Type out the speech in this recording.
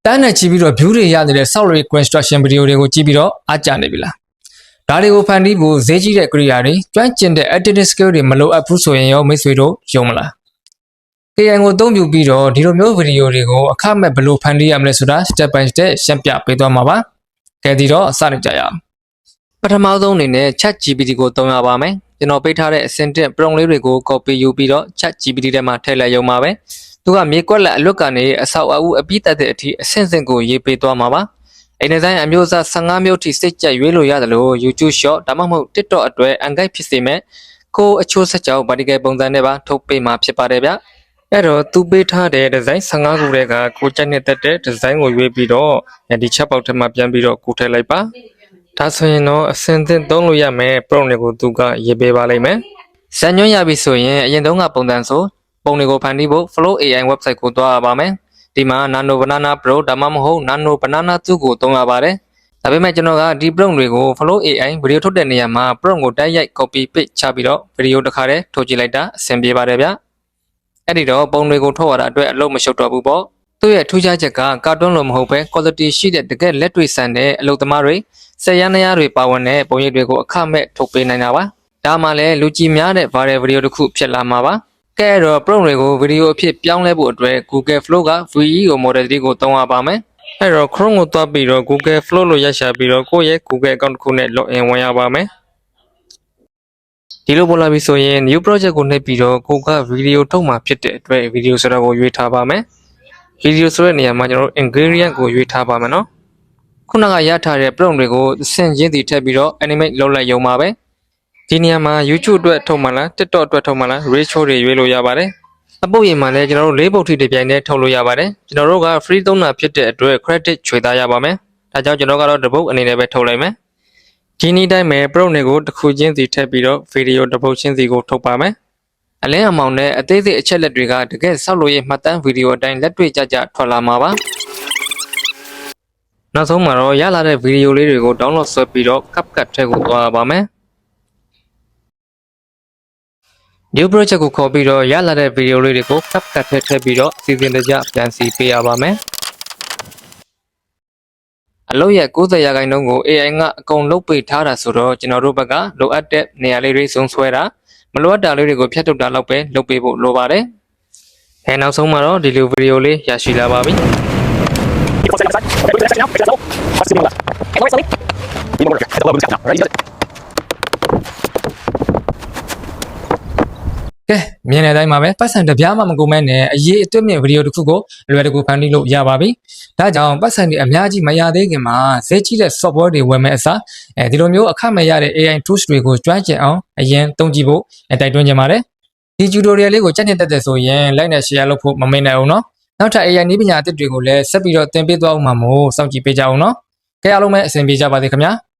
တန်းနဲ့ကြည့်ပြီးတော့ view တွေရနေတဲ့ software construction video တွေကိုကြည့်ပြီးတော့အားကြနေပြီလားဒါတွေကိုဖန်တီးဖို့ဈေးကြီးတဲ့ query တွေကျွမ်းကျင်တဲ့ editing skill တွေမလိုအပ်ဘူးဆိုရင်ရောမိတ်ဆွေတို့ယုံမလား AI ကိုအသုံးပြုပြီးတော့ဒီလိုမျိုး video တွေကိုအခမဲ့ဘယ်လိုဖန်တီးရမလဲဆိုတာ step by step ရှင်းပြပေးသွားမှာပါကဲဒီတော့စနေကြရအောင်ပထမဆုံးအနေနဲ့ ChatGPT ကိုသုံးရပါမယ်ကျွန်တော်ပေးထားတဲ့အဆင့်တက် prompt လေးတွေကို copy ယူပြီးတော့ ChatGPT ထဲမှာထည့်လိုက်ရုံပါပဲသူကမြေကွက်လက်အလွတ်ကနေအဆောက်အဦအပြီးတက်တဲ့အထိအဆင့်ဆင့်ကိုရေးပေးသွားမှာပါအိမ်ဒီဇိုင်းအမျိုးအစား15မျိုးထိစိတ်ကြိုက်ရွေးလို့ရတယ်လို့ YouTube Short ဒါမှမဟုတ် TikTok အတွက်အန်ကိုက်ဖြစ်စေမဲ့ကိုအချိုးဆက်ကြောင် vertical ပုံစံနဲ့ပါထုတ်ပေးမှာဖြစ်ပါတယ်ဗျအဲ့တော့သူပေးထားတဲ့ဒီဇိုင်း15ခုတည်းကကိုကြိုက်နေတဲ့ဒီဇိုင်းကိုရွေးပြီးတော့ဒီ chat box ထဲမှာပြန်ပြီးတော့ကိုထည့်လိုက်ပါဒါဆိုရင်တော့အဆင့်သင့်သုံးလို့ရမယ် prompt တွေကိုသူကရေးပေးပါလိမ့်မယ်ဇာညွှန်းရပြီဆိုရင်အရင်တုန်းကပုံစံဆိုပုံတွေကိုဖန်တီးဖို့ Flow AI website ကိုသွားရပါမယ်ဒီမှာ Nano Banana Pro ဒါမှမဟုတ် Nano Banana 2ကိုသုံးရပါတယ်ဒါပေမဲ့ကျွန်တော်ကဒီ prompt တွေကို Flow AI ဗီဒီယိုထုတ်တဲ့နေရာမှာ prompt ကိုတိုက်ရိုက် copy paste ချပြီးတော့ဗီဒီယိုတစ်ခါတည်းထုတ်ကြည့်လိုက်တာအဆင်ပြေပါတယ်ဗျအဲ့ဒီတော့ပုံတွေကိုထုတ်ရတာအတွက်အလုပ်မရှုပ်တော့ဘူးပေါ့သူ့ရဲ့ထူးခြားချက်ကကာတွန်းလိုမဟုတ်ပဲ quality ရှိတဲ့တကယ်လက်တွေ့ဆန်တဲ့အလုပ်သမားတွေစက်ရနရတွေပါဝင်တဲ့ပုံရိပ်တွေကိုအခမဲ့ထုတ်ပေးနိုင်တာပါဒါမှလည်းလူကြည့်များတဲ့ viral video တစ်ခုဖြစ်လာမှာပါကဲတော့ prompt တွေကိုဗီဒီယိုအဖြစ်ပြောင်းလဲဖို့အတွက် Google Flow က VEO model ကိုသုံးရပါမယ်အဲ့တော့ Chrome ကိုသွားပြီးတော့ Google Flow လို့ရိုက်ရှာပြီးတော့ကိုယ့်ရဲ့ Google account တစ်ခုနဲ့ login ဝင်ရပါမယ်ဒီလိုပေါ်လာပြီဆိုရင် new project ကိုနှိပ်ပြီးတော့ကိုကဗီဒီယိုထုတ်မှာဖြစ်တဲ့အတွက်ဗီဒီယိုဆိုတာကိုရွေးထားပါမယ်ဗီဒီယိုဆိုတဲ့နေရာမှာကျွန်တော်တို့ ingredient ကိုရွေးထားပါမယ်နော်ခုနကရထားတဲ့ prompt တွေကိုဆင့်ချင်းစီထည့်ပြီးတော့ animate လုပ်လိုက်ရုံပါပဲဒီနေရာမှာ YouTube အတွက်ထုတ်မှလား TikTok အတွက်ထုတ်မှလား ratio တွေရွေးလို့ရပါတယ်အပုတ်ရင်မှာလည်းကျွန်တော်တို့၄ပုတ်ထိတစ်ပြိုင်တည်းထုတ်လို့ရပါတယ်ကျွန်တော်တို့က free သုံးတာဖြစ်တဲ့အတွက် credit ချွေသားရပါမယ်ဒါကြောင့်ကျွန်တော်ကတော့တစ်ပုတ်အနေနဲ့ပဲထုတ်လိုက်မယ်ဒီနေ့တိုင်းပဲ prompt တွေကိုတစ်ခုချင်းစီထည့်ပြီးတော့ video တစ်ပုတ်ချင်းစီကိုထုတ်ပါမယ်အလင်းအမောင်နဲ့အသေးစိတ်အချက်လက်တွေကတကယ်ဆောက်လို့ရမှတ်တမ်း video အတိုင်းလက်တွေ့ကြကြထွက်လာမှာပါနောက်ဆုံးမှာတော့ရလာတဲ့ video လေးတွေကို download ဆွဲပြီးတော့ CapCut ထဲကိုသွားပါမယ်new project ကိုခေါ်ပြီးတော့ရလာတဲ့ video လေးတွေကို CapCut ထဲထည့်ပြီးတော့စီစဉ်တကျပြန်စီပေးရပါမယ်အလုပ်ရဲ့90%ကို AI ကအကုန်လုပ်ပေးထားတာဆိုတော့ကျွန်တော်တို့ဘက်ကလိုအပ်တဲ့နေရာလေးတွေစုံဆွဲတာမလိုအပ်တာလေးတွေကိုဖျက်ထုတ်တာလောက်ပဲလုပ်ပေးဖို့လိုပါတယ်။နောက်ဆုံးမှာတော့ဒီလိုဗီဒီယိုလေးရရှိလာပါပြီ။ကဲမြင်တဲ့အတိုင်းပါပဲပတ်စံတပြားမှမကုန်မဲ့နဲ့အရေးအသွက်မြင့်ဗီဒီယိုတစ်ခုကိုလွယ်တကူဖန်တီးလို့ရပါပြီ။ဒါကြောင့်ပတ်စံတွေအများကြီးမရသေးခင်မှာဈေးကြီးတဲ့ software တွေဝယ်မဲ့အစားဒီလိုမျိုးအခမဲ့ရတဲ့ AI tools တွေကိုကျွမ်းကျင်အောင်အရင်သုံးကြည့်ဖို့တိုက်တွန်းချင်ပါတယ်။ဒီ tutorial လေးကိုကြက်တင်တက်တဲ့ဆိုရင် like နဲ့ share လုပ်ဖို့မမေ့နိုင်အောင်နော်။နောက်ထပ် AI နည်းပညာအသစ်တွေကိုလည်းဆက်ပြီးတော့သင်ပေးသွားအောင်မှာမို့စောင့်ကြည့်ပေးကြအောင်နော်။ကဲအားလုံးပဲအဆင်ပြေကြပါစေခင်ဗျာ။